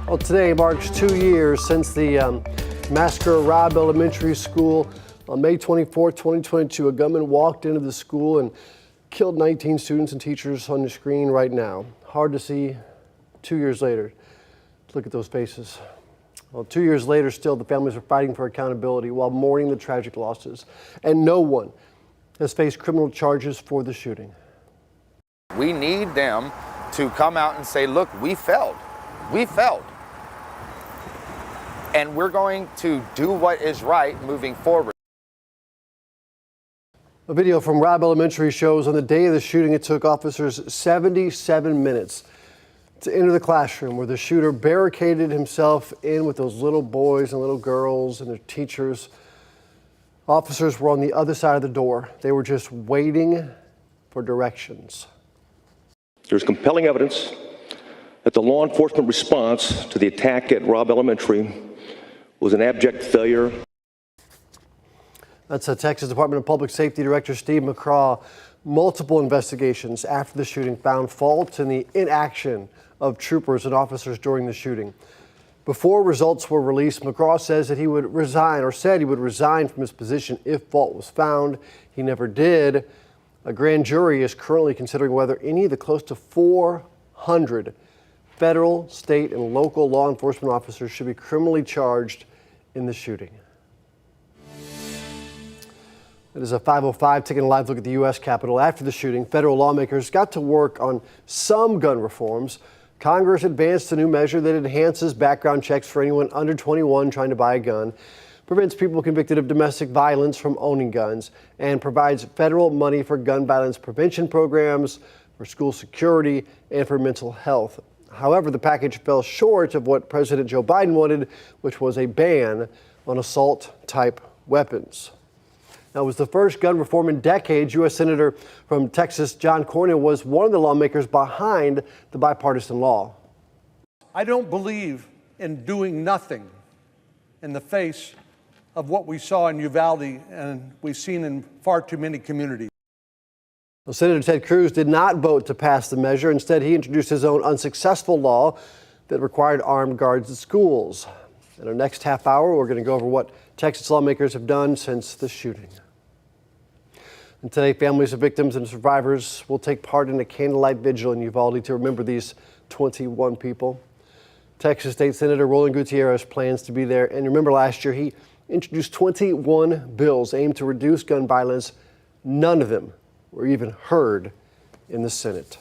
Well, today marks 2 years since the massacre at Robb Elementary School. On May 24, 2022, a gunman walked into the school and killed 19 students and teachers on the screen right now. Hard to see 2 years later. Look at those faces. Well, 2 years later, still, the families are fighting for accountability while mourning the tragic losses. And no one has faced criminal charges for the shooting. We need them to come out and say, look, we failed. We failed. And we're going to do what is right moving forward. A video from Robb Elementary shows on the day of the shooting, it took officers 77 minutes to enter the classroom where the shooter barricaded himself in with those little boys and little girls and their teachers. Officers were on the other side of the door. They were just waiting for directions. There's compelling evidence that the law enforcement response to the attack at Robb Elementary was an abject failure. That's Texas Department of Public Safety Director Steve McCraw. Multiple investigations after the shooting found fault in the inaction of troopers and officers during the shooting. Before results were released, McCraw says that he would resign, or said he would resign from his position if fault was found. He never did. A grand jury is currently considering whether any of the close to 400 federal, state, and local law enforcement officers should be criminally charged in the shooting. It is a 5:05, taking a live look at the U.S. Capitol. After the shooting, federal lawmakers got to work on some gun reforms. Congress advanced a new measure that enhances background checks for anyone under 21 trying to buy a gun, prevents people convicted of domestic violence from owning guns, and provides federal money for gun violence prevention programs, for school security, and for mental health. However, the package fell short of what President Joe Biden wanted, which was a ban on assault-type weapons. Now, it was the first gun reform in decades. U.S. Senator from Texas John Cornyn was one of the lawmakers behind the bipartisan law. I don't believe in doing nothing in the face of what we saw in Uvalde and we've seen in far too many communities. Well, Senator Ted Cruz did not vote to pass the measure. Instead, he introduced his own unsuccessful law that required armed guards at schools. In our next half hour, we're going to go over what Texas lawmakers have done since the shooting. And today, families of victims and survivors will take part in a candlelight vigil in Uvalde to remember these 21 people. Texas State Senator Roland Gutierrez plans to be there. And remember, last year, he introduced 21 bills aimed to reduce gun violence. None of them were even heard in the Senate.